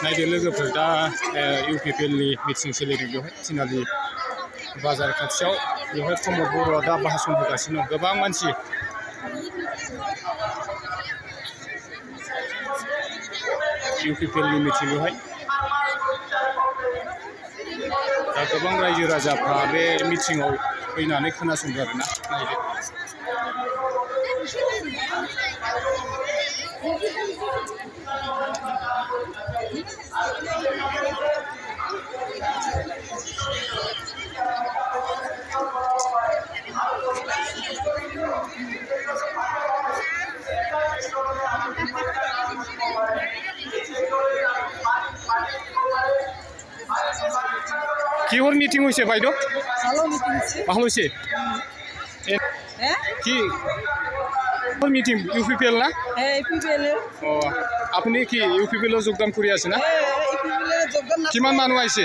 नायदो लोगोफोर दा इउपिपिएलनि मिटिं सोलिदों बेवहाय तिनालि बाजार खाथियाव बेवहाय प्रमद बर'आ दा भाषण होगासिनो दं गोबां मानसि इउपिपिएलनि मिटिं बेवहाय दा गोबां रायजो राजाफ्रा बे मिटिंआव फैनानै खोनासंदों आरोना नायदो কিহৰ মিটিং হৈছে বাইদেউ ভালো হৈছে কি মিটিং ইউপিপিএল না অ আপুনি কি ইউপিপিএলৰ যোগদান কৰি আছে না কিমান মানুহ আহিছে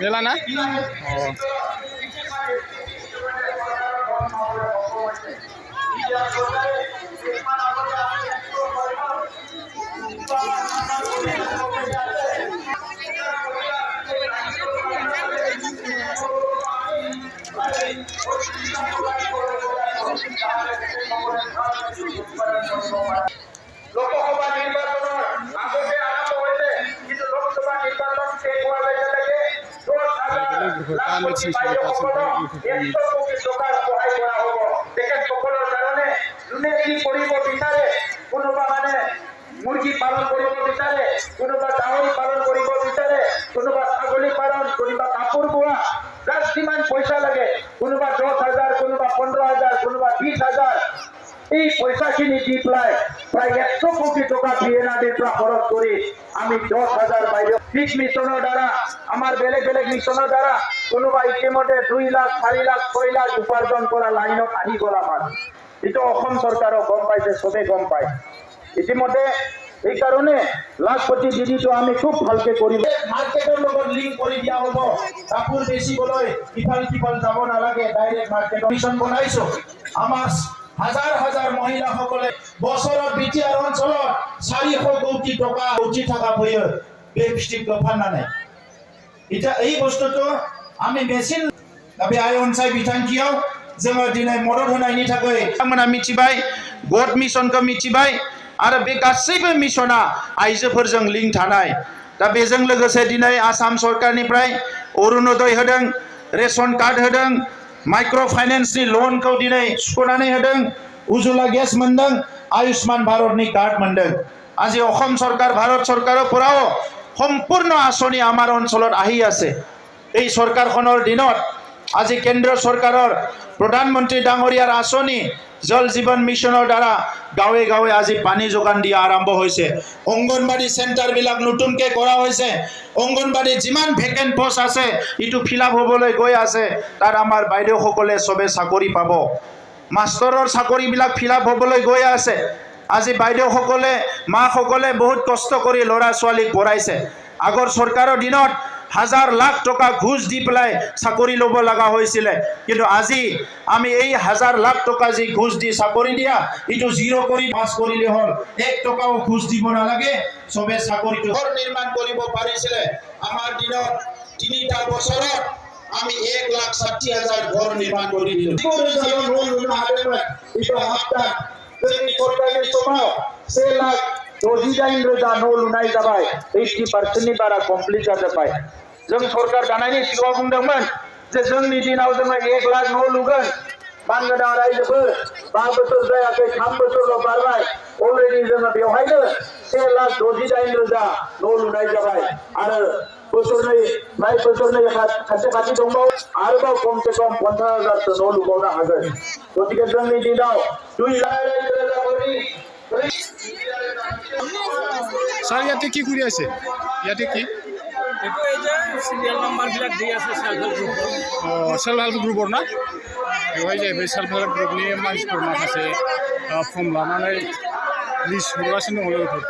মেলা না অ লোকসভা নির্বাচনের আগতে আরম্ভ হয়েছে কিন্তু লোকসভা নির্বাচন শেষ হওয়ার মুরগি পালন কৰিব বিচাৰে কোনোবা গাহৰি পালন কৰিব বিচাৰে কোনোবা ছাগলী পালন কোনোবা কাপোৰ বোৱা যাৰ যিমান পইচা লাগে কোনোবা 10,000 কোনোবা 15,000 কোনোবা 20,000 এই পইচাখিনি দি পেলাই প্ৰায় 100 কোটি টকা বিএনআৰডিৰ পৰা খৰচ কৰি আমি 10,000 বাইদেউ ফিক্স মিছনৰ দ্বাৰা আমাৰ বেলেগ বেলেগ মিছনৰ দ্বাৰা কোনোবা ইতিমধ্যে 2 লাখ 4 লাখ 6 লাখ উপাৰ্জন কৰা লাইনত আহি গ'ল আমাৰ এইটো অসম চৰকাৰক গম পাইছে সবে গম পায় ইতিমধ্যে এই কাৰণে লাখপতি দিদিটো আমি খুব ভালকে কৰিব মাৰ্কেটেৰ লগত লিংক কৰি দিয়া হ'ব কাপোৰ বেচিবলৈ ইফাল সিফাল যাব নালাগে ডাইৰেক্ট মাৰ্কেট মিশন বনাইছো আমাৰ হাজাৰ হাজাৰ মহিলাসকলে বছৰত বিটিআৰ অঞ্চলত 400 কোটি টকা উঠি থকা ভয় বেপষ্টিক ফান্ডা নাই এটা এই বস্তুটো আমি মেচিন আমি আই অনসাই বিথাंखियाव जोङो दिनै मदद होनायनि थाखाय बिथांमोना मिथिबाय गड मिशनखौ मिथिबाय आरो बे गासैबो मिशना आइजोफोरजों लिंक थानाय दा बेजों लोगोसे दिनै आसाम सरकारनिफ्राय अरुणोदय होदों रेशन कार्ड होदों माइक्रो फाइनेंसनि लोनखौ दिनै सुख'नानै होदों उज्ज्वला गेस मोनदों आयुष्मान भारतनि कार्ड मोनदों আজি অসম सरकार भारत सरकाৰৰ পৰাও সম্পূৰ্ণ আঁচনি আমাৰ অঞ্চলত আহি আছে এই চৰকাৰখনৰ দিনত আজি কেন্দ্ৰ চৰকাৰৰ প্ৰধানমন্ত্ৰী ডাঙৰীয়াৰ আঁচনি জল জীবন মিশনৰ দ্বাৰা গাঁৱে গাঁৱে আজি পানী যোগান দিয়া আৰম্ভ হৈছে অংগনবাড়ী সেন্টাৰ বিলাক নতুনকৈ কৰা হৈছে অংগনবাড়ী যিমান ভেকেন্ট পোষ্ট আছে ইটো ফিল আপ হ'বলৈ গৈ আছে তাৰ আমাৰ বাইদেউসকলে সবে চাকৰি পাব মাষ্টৰৰ চাকৰিবিলাক ফিল আপ হ'বলৈ গৈ আছে আজি বাইদেউসকলে মাসকলে বহুত কষ্ট কৰি ল'ৰা ছোৱালীক পঢ়াইছে আগৰ চৰকাৰৰ দিনত হাজাৰ লাখ টকা ঘুষ দি পেলাই চাকৰি ল'ব লগা হৈছিল কিন্তু আজি আমি এই হাজাৰ লাখ টকা যি ঘুষ দি চাকৰি দিয়া ইটো জিৰো কৰি পাছ কৰিলে হ'ল 1 টকাও ঘুষ দিব নালাগে সবে চাকৰিটো ঘৰ নিৰ্মাণ কৰিব পাৰিছিল আমাৰ দিনত 3টা বছৰত আমি 1,60,000 ঘৰ নিৰ্মাণ কৰি দিলো ইটো হাপ্তা जोंनि सरकारनि समाव 1 लाख 69,000 न' लुनाय जाबाय 80% नि बारा कमप्लिट जाजोब्बाय जों सरकार दानायनि सिगाङाव बुंदोंमोन जे जोंनि दिनाव जोङो 1 लाख न' लुगोन बांगोना रायजोफोर 5 बोसोर जायाखै 3 बोसोरल' बारबाय अलरेडि जोङो बेवहायनो 1,69,000 न' लुनाय जाबाय आरो बोसोरनै खाथि खाथि दंबावो आरोबाव खमसे खम 50,000 न' लुबावनो हागोन गतिके जोंनि दिनाव 2 लाख স্যার ইয়াতে কি কৰি আছে ইয়াতে কি এটো এই যে সিরিয়াল নাম্বার বিলাক দি আছে self help group self help ग्रुपआव ना बेवहाय जाहैबाय सेल्फ हेल्प ग्रुपनि मानसिफोर माखासे फर्म लानानै लिस्ट हरगासिनो दङ लोगोफोर